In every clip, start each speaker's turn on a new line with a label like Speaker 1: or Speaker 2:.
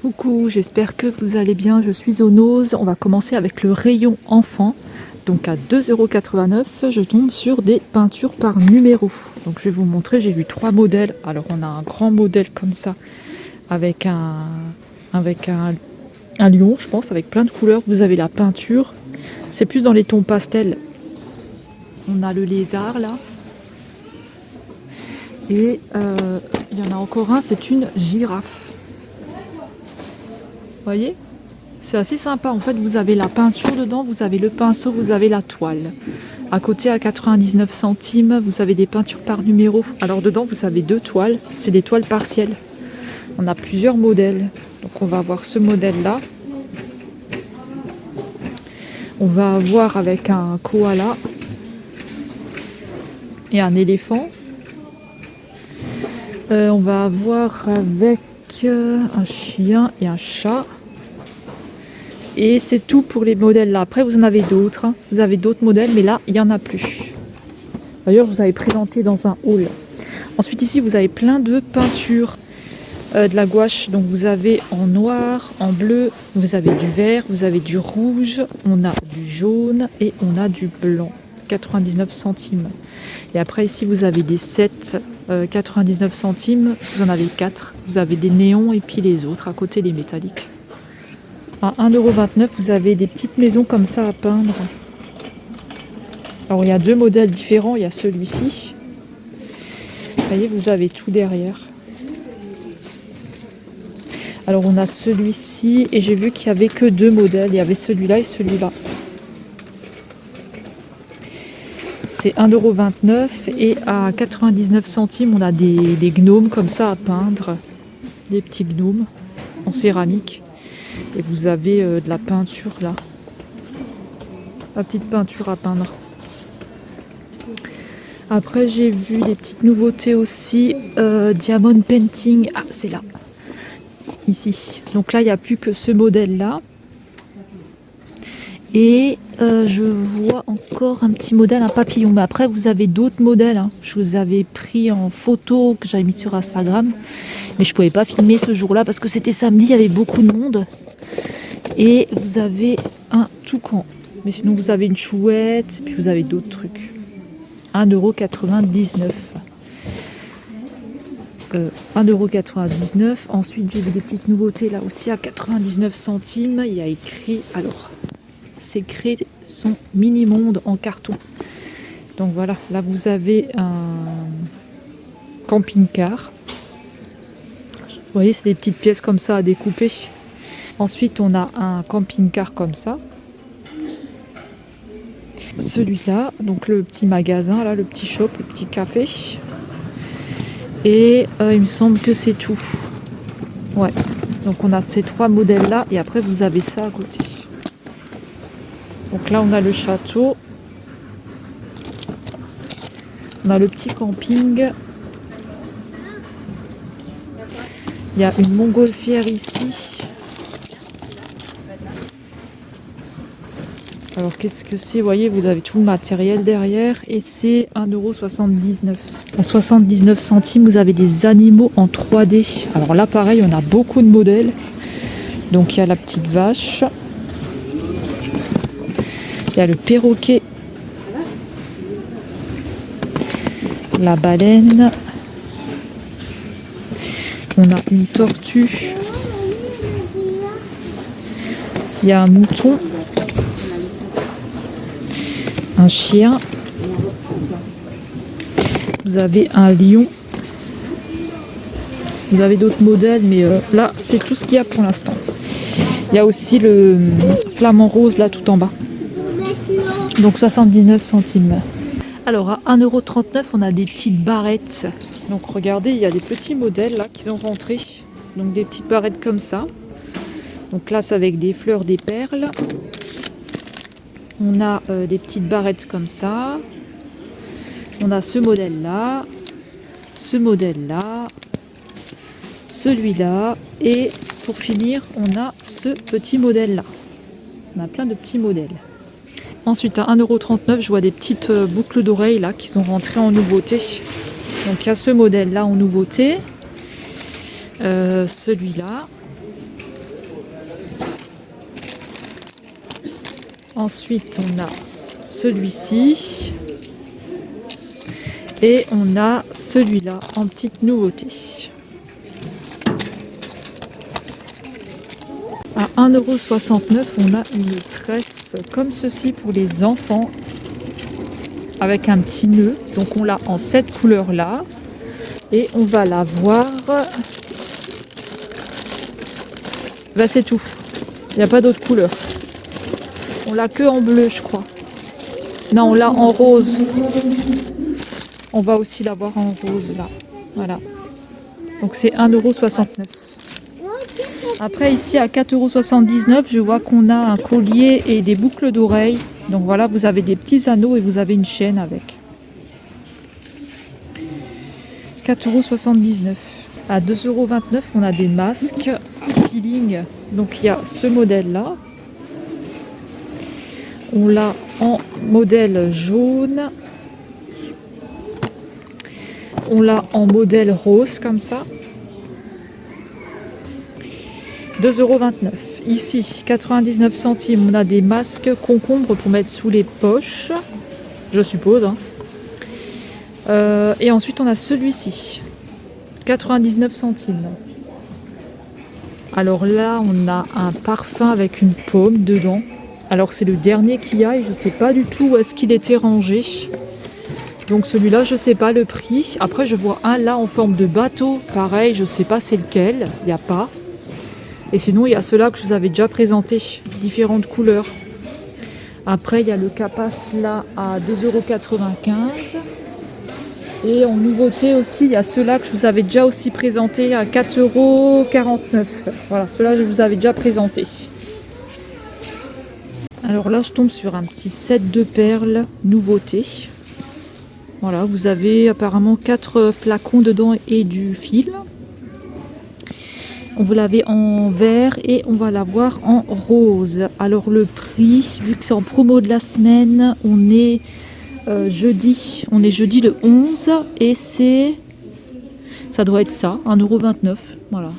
Speaker 1: Coucou, j'espère que vous allez bien, je suis au Nose. On va commencer avec le rayon enfant. Donc à 2,89 €, je tombe sur des peintures par numéro. Donc je vais vous montrer, j'ai vu 3 modèles. Alors on a un grand modèle comme ça, avec un lion, je pense, avec plein de couleurs. Vous avez la peinture, c'est plus dans les tons pastels. On a le lézard là. Et il y en a encore un, c'est une girafe. Vous voyez, c'est assez sympa. En fait, vous avez la peinture dedans, vous avez le pinceau, vous avez la toile. À côté, à 99 centimes, vous avez des peintures par numéro. Alors dedans, vous avez 2 toiles. C'est des toiles partielles. On a plusieurs modèles. Donc on va avoir ce modèle-là. On va avoir avec un koala et un éléphant. On va avoir avec un chien et un chat. Et c'est tout pour les modèles là. Après, vous en avez d'autres. Vous avez d'autres modèles, mais là, il n'y en a plus. D'ailleurs, je vous avais présenté dans un haul. Ensuite, ici, vous avez plein de peintures. De la gouache. Donc, vous avez en noir, en bleu, vous avez du vert, vous avez du rouge, on a du jaune et on a du blanc. 99 centimes. Et après, ici, vous avez des sets 99 centimes. Vous en avez 4. Vous avez des néons et puis les autres à côté, les métalliques. À 1,29 €, vous avez des petites maisons comme ça à peindre. Alors il y a 2 modèles différents, il y a celui-ci. Vous voyez, vous avez tout derrière. Alors on a celui-ci et j'ai vu qu'il n'y avait que 2 modèles, il y avait celui-là et celui-là. C'est 1,29 € et à 99 centimes, on a des gnomes comme ça à peindre. Des petits gnomes en céramique. Et vous avez de la peinture là. La petite peinture à peindre. Après j'ai vu des petites nouveautés aussi. Diamond Painting. Ah c'est là. Ici. Donc là il n'y a plus que ce modèle là. Et je vois encore un petit modèle, un papillon. Mais après vous avez d'autres modèles. Je vous avais pris en photo que j'avais mis sur Instagram. Mais je ne pouvais pas filmer ce jour-là parce que c'était samedi, il y avait beaucoup de monde. Et vous avez un toucan. Mais sinon, vous avez une chouette. Et puis, vous avez d'autres trucs. 1,99 €. 1,99 €. Ensuite, j'ai vu des petites nouveautés là aussi à 99 centimes. Il y a écrit... Alors, ces craies sont mini-monde en carton. Donc voilà, là, vous avez un camping-car. Vous voyez, c'est des petites pièces comme ça à découper. Ensuite, on a un camping-car comme ça. Celui-là, donc le petit magasin, là, le petit shop, le petit café. Et il me semble que c'est tout. Ouais. Donc on a ces 3 modèles-là et après vous avez ça à côté. Donc là, on a le château. On a le petit camping. Il y a une montgolfière ici. Alors qu'est-ce que c'est? Vous voyez, vous avez tout le matériel derrière et c'est 1,79 €. À 79 centimes, vous avez des animaux en 3D. Alors là, pareil, on a beaucoup de modèles. Donc il y a la petite vache. Il y a le perroquet. La baleine. On a une tortue. Il y a un mouton. Un chien. Vous avez un lion. Vous avez d'autres modèles, mais là, c'est tout ce qu'il y a pour l'instant. Il y a aussi le flamant rose là tout en bas. Donc 79 centimes. Alors à 1,39 €, on a des petites barrettes. Donc regardez, il y a des petits modèles là qui sont rentrés. Donc des petites barrettes comme ça. Donc là, c'est avec des fleurs, des perles. On a des petites barrettes comme ça. On a ce modèle-là, celui-là. Et pour finir, on a ce petit modèle-là. On a plein de petits modèles. Ensuite, à 1,39 €, je vois des petites boucles d'oreilles là qui sont rentrées en nouveauté. Donc il y a ce modèle-là en nouveauté. Celui-là. Ensuite, on a celui-ci. Et on a celui-là en petite nouveauté. À 1,69 €, on a une tresse comme ceci pour les enfants. Avec un petit nœud. Donc on l'a en cette couleur-là. Et on va la voir. Bah c'est tout. Il n'y a pas d'autre couleur. On l'a que en bleu, je crois. Non, on l'a en rose. On va aussi l'avoir en rose là. Voilà. Donc c'est 1,69 €. Après ici à 4,79 €, je vois qu'on a un collier et des boucles d'oreilles. Donc voilà, vous avez des petits anneaux et vous avez une chaîne avec. 4,79 €. À 2,29 €, on a des masques peeling. Donc il y a ce modèle là. On l'a en modèle jaune. On l'a en modèle rose comme ça. 2,29 €. Ici, 99 centimes, on a des masques concombres pour mettre sous les poches, je suppose. Hein. Et ensuite, on a celui-ci, 99 centimes. Alors là, on a un parfum avec une pomme dedans. Alors c'est le dernier qu'il y a et je ne sais pas du tout où est-ce qu'il était rangé. Donc celui-là, je ne sais pas le prix. Après, je vois un là en forme de bateau. Pareil, je ne sais pas c'est lequel. Il n'y a pas. Et sinon, il y a ceux-là que je vous avais déjà présentés. Différentes couleurs. Après, il y a le Capas là à 2,95 €. Et en nouveauté aussi, il y a ceux-là que je vous avais déjà aussi présentés à 4,49 €. Voilà, ceux-là, je vous avais déjà présenté. Alors là, je tombe sur un petit set de perles nouveauté. Voilà, vous avez apparemment 4 flacons dedans et du fil. On vous l'avait en vert et on va l'avoir en rose. Alors le prix, vu que c'est en promo de la semaine, on est jeudi. On est jeudi le 11 et c'est... Ça doit être ça, 1,29 €. Voilà.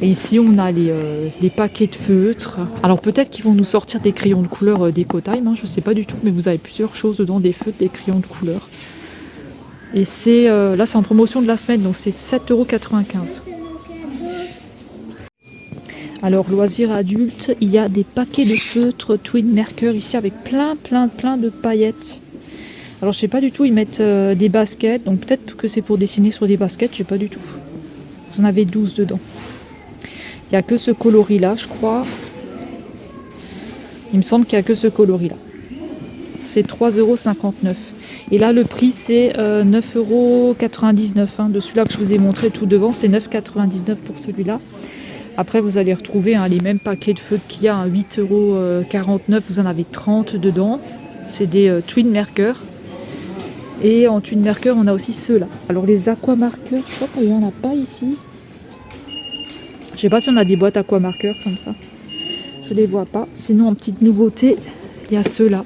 Speaker 1: Et ici, on a les paquets de feutres. Alors peut-être qu'ils vont nous sortir des crayons de couleur DecoTime, hein, je ne sais pas du tout. Mais vous avez plusieurs choses dedans, des feutres, des crayons de couleur. Et c'est là, c'est en promotion de la semaine, donc c'est 7,95 €. Alors, loisirs adultes, il y a des paquets de feutres Twin Merker ici avec plein de paillettes. Alors, je sais pas du tout, ils mettent des baskets, donc peut-être que c'est pour dessiner sur des baskets, je sais pas du tout. Vous en avez 12 dedans. Il n'y a que ce coloris-là, je crois. Il me semble qu'il n'y a que ce coloris-là. C'est 3,59 €. Et là, le prix, c'est 9,99 €. Hein. De celui-là que je vous ai montré tout devant, c'est 9,99 € pour celui-là. Après, vous allez retrouver les mêmes paquets de feutres qu'il y a, 8,49 €. Vous en avez 30 dedans. C'est des Twin Merker. Et en Twin Merker, on a aussi ceux-là. Alors, les aqua marqueurs, je crois qu'il n'y en a pas ici. Je sais pas si on a des boîtes aqua marqueurs comme ça. Je les vois pas. Sinon, en petite nouveauté, il y a ceux-là.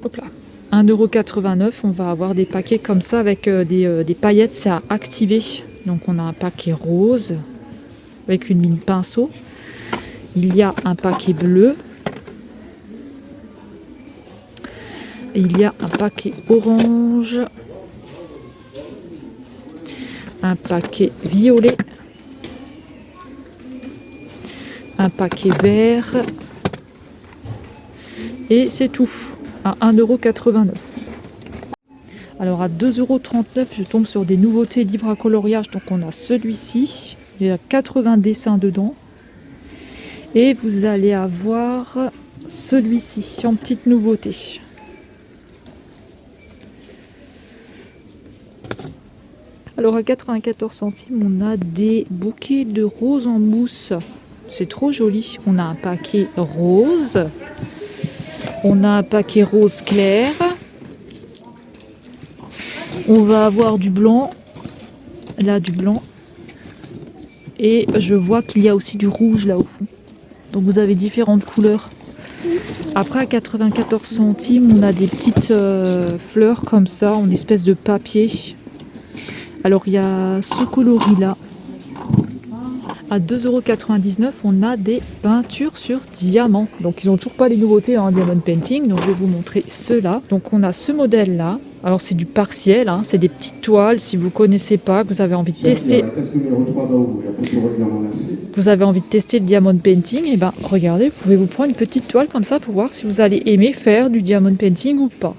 Speaker 1: Hop là. 1,89 €. On va avoir des paquets comme ça avec des paillettes, c'est à activer. Donc, on a un paquet rose avec une mine pinceau. Il y a un paquet bleu. Il y a un paquet orange. Un paquet violet. Un paquet vert. Et c'est tout. À 1,89 €. Alors à 2,39 €, je tombe sur des nouveautés livres à coloriage. Donc on a celui-ci. Il y a 80 dessins dedans. Et vous allez avoir celui-ci en petite nouveauté. Alors à 94 centimes, on a des bouquets de roses en mousse. C'est trop joli. On a un paquet rose. On a un paquet rose clair. On va avoir du blanc. Là, du blanc. Et je vois qu'il y a aussi du rouge là au fond. Donc vous avez différentes couleurs. Après, à 94 centimes, on a des petites fleurs comme ça, en espèce de papier. Alors, il y a ce coloris là. à 2,99 €, on a des peintures sur diamant. Donc ils n'ont toujours pas les nouveautés en diamond painting, donc je vais vous montrer ceux-là. Donc on a ce modèle-là. Alors c'est du partiel, hein, c'est des petites toiles. Si vous ne connaissez pas, que vous avez envie de tester, vous avez envie de tester le diamond painting, et ben regardez, vous pouvez vous prendre une petite toile comme ça pour voir si vous allez aimer faire du diamond painting ou pas.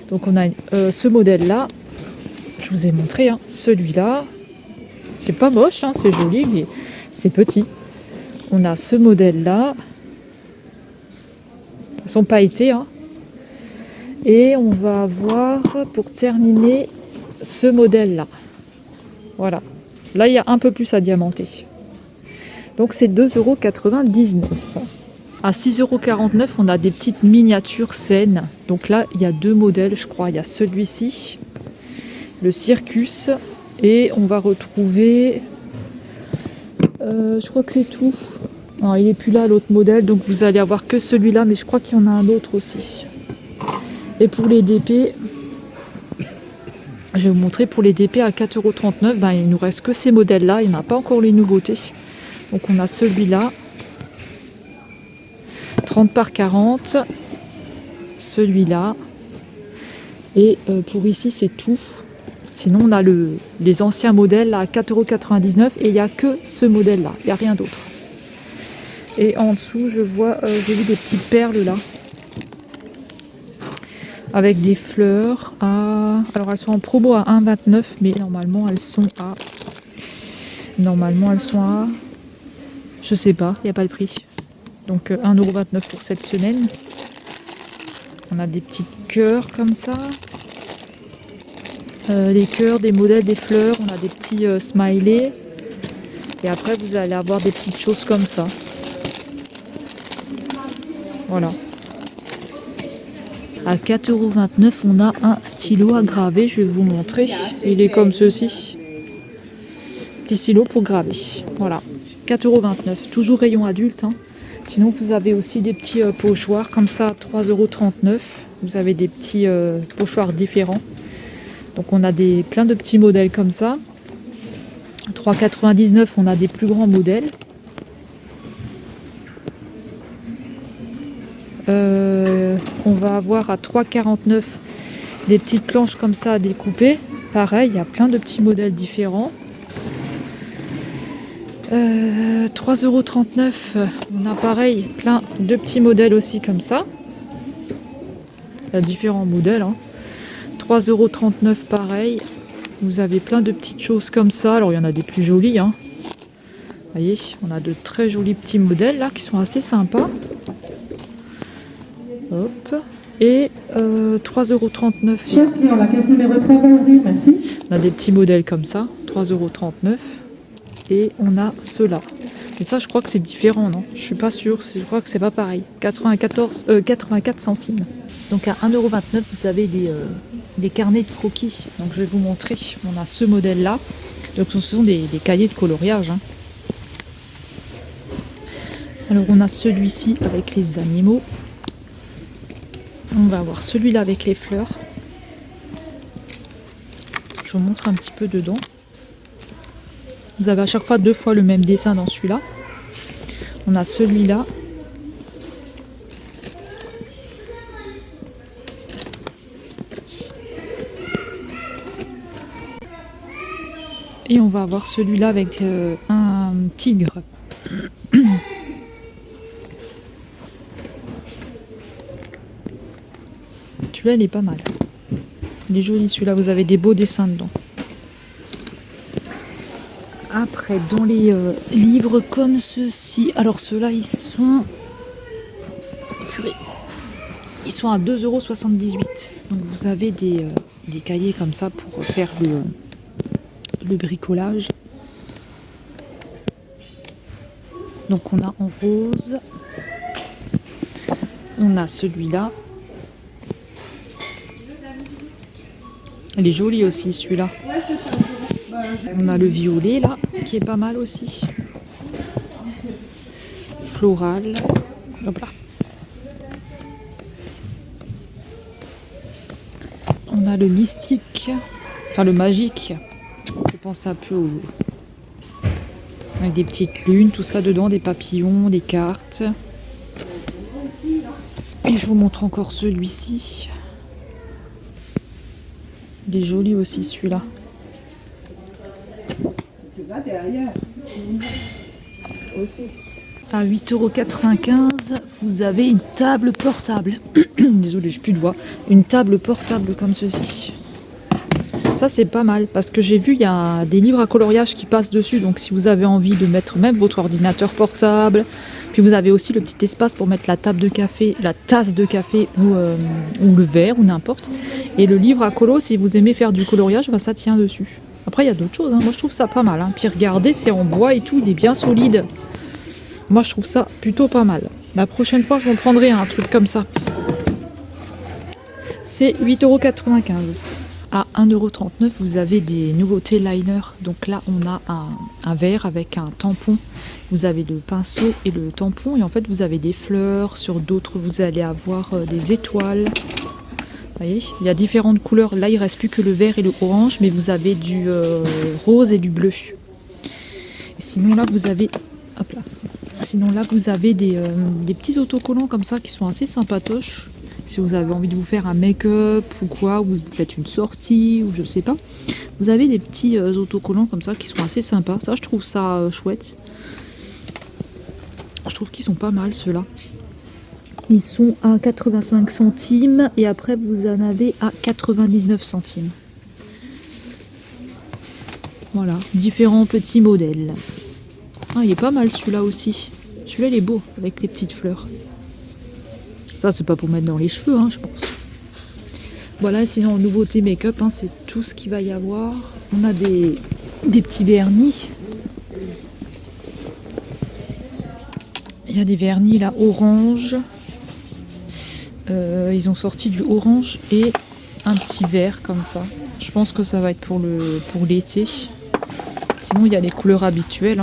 Speaker 1: Donc on a ce modèle-là. Je vous ai montré, hein, celui-là. C'est pas moche, hein, c'est joli, mais c'est petit. On a ce modèle-là. Ils sont pailletés, hein. Et on va avoir, pour terminer, ce modèle-là. Voilà. Là, il y a un peu plus à diamanter. Donc, c'est 2,99 €. À 6,49 €, on a des petites miniatures saines. Donc là, il y a deux modèles, je crois. Il y a celui-ci, le Circus. Et on va retrouver... je crois que c'est tout. Non, il n'est plus là, l'autre modèle. Donc, vous allez avoir que celui-là. Mais je crois qu'il y en a un autre aussi. Et pour les DP, je vais vous montrer pour les DP à 4,39 €. Ben, il nous reste que ces modèles-là. Il n'y en a pas encore les nouveautés. Donc on a celui-là. 30 par 40. Celui-là. Et pour ici, c'est tout. Sinon, on a les anciens modèles à 4,99 € et il n'y a que ce modèle-là. Il n'y a rien d'autre. Et en dessous, je vois, j'ai vu des petites perles là. Avec des fleurs à... Alors elles sont en promo à 1,29 €, mais normalement elles sont à... Je sais pas, il n'y a pas le prix. Donc 1,29 € pour cette semaine. On a des petits cœurs comme ça. Des cœurs, des modèles, des fleurs. On a des petits smileys. Et après vous allez avoir des petites choses comme ça. Voilà. À 4,29 €, on a un stylo à graver. Je vais vous montrer. Il est comme ceci. Petit stylo pour graver. Voilà. 4,29 €. Toujours rayon adulte, hein. Sinon, vous avez aussi des petits pochoirs comme ça, 3,39 €. Vous avez des petits pochoirs différents. Donc, on a plein de petits modèles comme ça. 3,99 €, on a des plus grands modèles. On va avoir à 3,49 € des petites planches comme ça à découper. Pareil, il y a plein de petits modèles différents. 3,39 €, on a pareil, plein de petits modèles aussi comme ça. Il y a différents modèles, hein. 3,39 € pareil. Vous avez plein de petites choses comme ça. Alors il y en a des plus jolies, hein. Vous voyez, on a de très jolis petits modèles là qui sont assez sympas. Hop. Et 3,39 €.
Speaker 2: Cher client, la caisse numéro 3 va ouvrir, merci.
Speaker 1: On a des petits modèles comme ça, 3,39 €. Et on a ceux-là. Et ça, je crois que c'est différent, non? Je suis pas sûre, je crois que c'est pas pareil. 84 centimes. Donc à 1,29 €, vous avez des carnets de croquis. Donc je vais vous montrer. On a ce modèle-là. Donc ce sont des cahiers de coloriage, hein. Alors on a celui-ci avec les animaux. On va avoir celui-là avec les fleurs. Je vous montre un petit peu dedans. Vous avez à chaque fois 2 fois le même dessin dans celui-là. On a celui-là. Et on va avoir celui-là avec un tigre. Celui-là, il est pas mal. Il est joli celui-là, vous avez des beaux dessins dedans. Après, dans les livres comme ceux-ci, alors ceux-là, ils sont à 2,78 €. Donc vous avez des cahiers comme ça pour faire le bricolage. Donc on a en rose. On a celui-là. Il est joli aussi celui-là. On a le violet là, qui est pas mal aussi. Floral. Hop là. On a le mystique. Enfin le magique. Je pense un peu au... Avec des petites lunes, tout ça dedans, des papillons, des cartes. Et je vous montre encore celui-ci. Il est joli aussi celui-là. À 8,95 €, vous avez une table portable. Désolée, j'ai plus de voix. Une table portable comme ceci. Ça, c'est pas mal parce que j'ai vu, il y a des livres à coloriage qui passent dessus. Donc, si vous avez envie de mettre même votre ordinateur portable, puis vous avez aussi le petit espace pour mettre la table de café, la tasse de café ou le verre ou n'importe. Et le livre à colo, si vous aimez faire du coloriage, bah, ça tient dessus. Après, il y a d'autres choses. Moi, je trouve ça pas mal. Puis regardez, c'est en bois et tout, il est bien solide. Moi, je trouve ça plutôt pas mal. La prochaine fois, je m'en prendrai un truc comme ça. C'est 8,95 €. À 1,39 €, vous avez des nouveautés liner. Donc là, on a un verre avec un tampon. Vous avez le pinceau et le tampon. Et en fait, vous avez des fleurs. Sur d'autres, vous allez avoir des étoiles. Vous voyez, il y a différentes couleurs. Là, il ne reste plus que le vert et le orange. Mais vous avez du rose et du bleu. Et sinon, là, vous avez... Hop là. Sinon, là, vous avez des petits autocollants comme ça qui sont assez sympatoches. Si vous avez envie de vous faire un make-up ou quoi, ou vous faites une sortie, ou je sais pas. Vous avez des petits autocollants comme ça qui sont assez sympas. Ça, je trouve ça chouette. Je trouve qu'ils sont pas mal, ceux-là. Ils sont à 85 centimes et après, vous en avez à 99 centimes. Voilà, différents petits modèles. Ah, il est pas mal celui-là aussi. Celui-là, il est beau, avec les petites fleurs. Ça, c'est pas pour mettre dans les cheveux, je pense. Voilà, sinon, nouveauté make-up, c'est tout ce qu'il va y avoir. On a des petits vernis. Il y a des vernis, là, orange. Ils ont sorti du orange et un petit vert, comme ça. Je pense que ça va être pour l'été. Sinon, il y a les couleurs habituelles,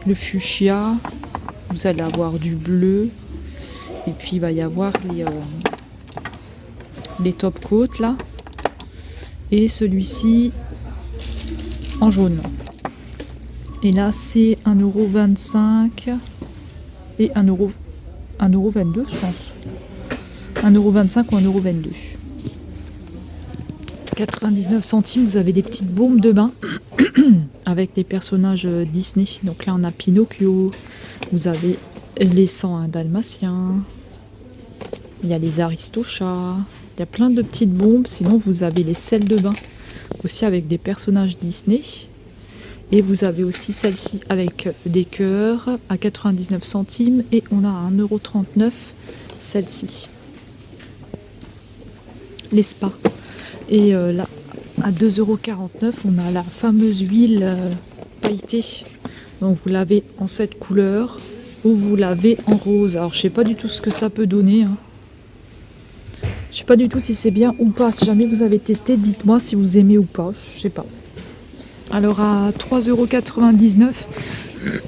Speaker 1: le fuchsia. Vous allez avoir du bleu. Et puis il va y avoir les top coats là. Et celui-ci en jaune. Et là c'est 1,25 € et 1,22 €, je pense. 1,25 € ou 1,22 €. 99 centimes, vous avez des petites bombes de bain avec des personnages Disney. Donc là on a Pinocchio, vous avez les 101 dalmatiens. Il y a les aristochats, il y a plein de petites bombes. Sinon, vous avez les sels de bain, aussi avec des personnages Disney. Et vous avez aussi celle-ci avec des cœurs à 99 centimes. Et on a à 1,39 €, celle-ci. Les spas. Et là, à 2,49 €, on a la fameuse huile pailletée. Donc, vous l'avez en cette couleur ou vous l'avez en rose. Alors, je sais pas du tout ce que ça peut donner. Je sais pas du tout si c'est bien ou pas. Si jamais vous avez testé, dites-moi si vous aimez ou pas. Je sais pas. Alors à 3,99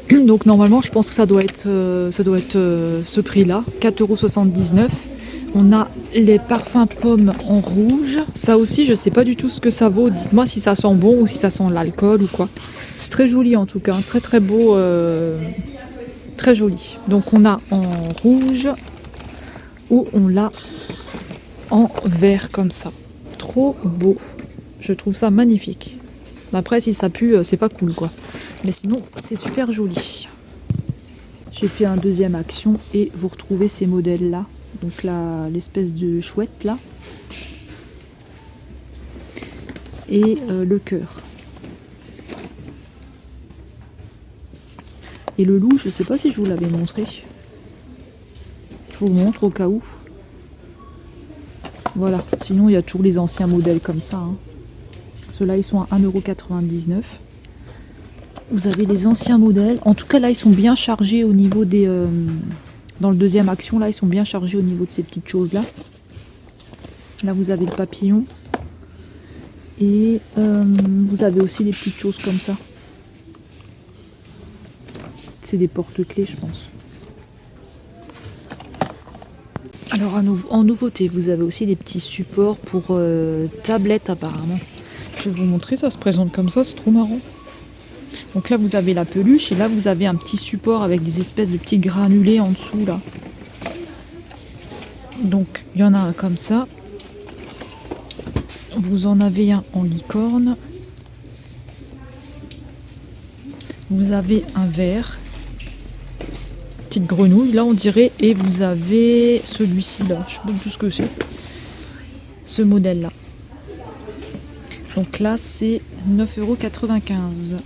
Speaker 1: €. Donc normalement, je pense que ça doit être ce prix-là, 4,79 €. On a les parfums pommes en rouge. Ça aussi, je sais pas du tout ce que ça vaut. Dites-moi si ça sent bon ou si ça sent l'alcool ou quoi. C'est très joli en tout cas, très très beau, très joli. Donc on a en rouge ou on l'a en vert comme ça. Trop beau. Je trouve ça magnifique. Après, si ça pue, c'est pas cool quoi. Mais sinon, c'est super joli. J'ai fait un deuxième action et vous retrouvez ces modèles là. Donc là, l'espèce de chouette là. Et le cœur. Et le loup, je sais pas si je vous l'avais montré. Je vous montre au cas où. Voilà, sinon il y a toujours les anciens modèles comme ça. Ceux-là, ils sont à 1,99 €. Vous avez les anciens modèles. En tout cas, là, ils sont bien chargés au niveau des... dans le deuxième action, là, ils sont bien chargés au niveau de ces petites choses-là. Là, vous avez le papillon. Et vous avez aussi des petites choses comme ça. C'est des porte-clés, je pense. Alors en nouveauté, vous avez aussi des petits supports pour tablettes apparemment. Je vais vous montrer, ça se présente comme ça, c'est trop marrant. Donc là vous avez la peluche et là vous avez un petit support avec des espèces de petits granulés en dessous là. Donc il y en a un comme ça. Vous en avez un en licorne. Vous avez un vert. Petite grenouille là on dirait. Et vous avez celui-ci là. Je sais pas tout ce que c'est. Ce modèle là. Donc là c'est 9,95 €.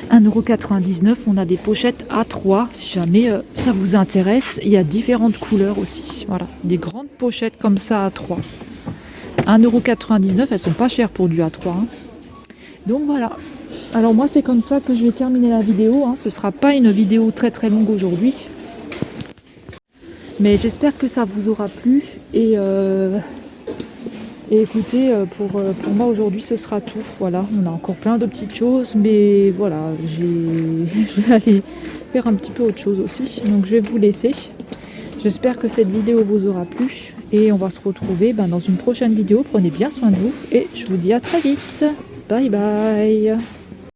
Speaker 1: 1,99 €, on a des pochettes A3 si jamais ça vous intéresse. Il y a différentes couleurs aussi. Voilà, des grandes pochettes comme ça A3. 1,99 €, elles sont pas chères pour du A3. Hein. Donc voilà. Alors moi c'est comme ça que je vais terminer la vidéo. Hein. Ce sera pas une vidéo très très longue aujourd'hui. Mais j'espère que ça vous aura plu. Et écoutez, pour moi aujourd'hui ce sera tout. Voilà, on a encore plein de petites choses, mais voilà, je vais aller faire un petit peu autre chose aussi. Donc je vais vous laisser. J'espère que cette vidéo vous aura plu. Et on va se retrouver dans une prochaine vidéo. Prenez bien soin de vous et je vous dis à très vite. Bye bye.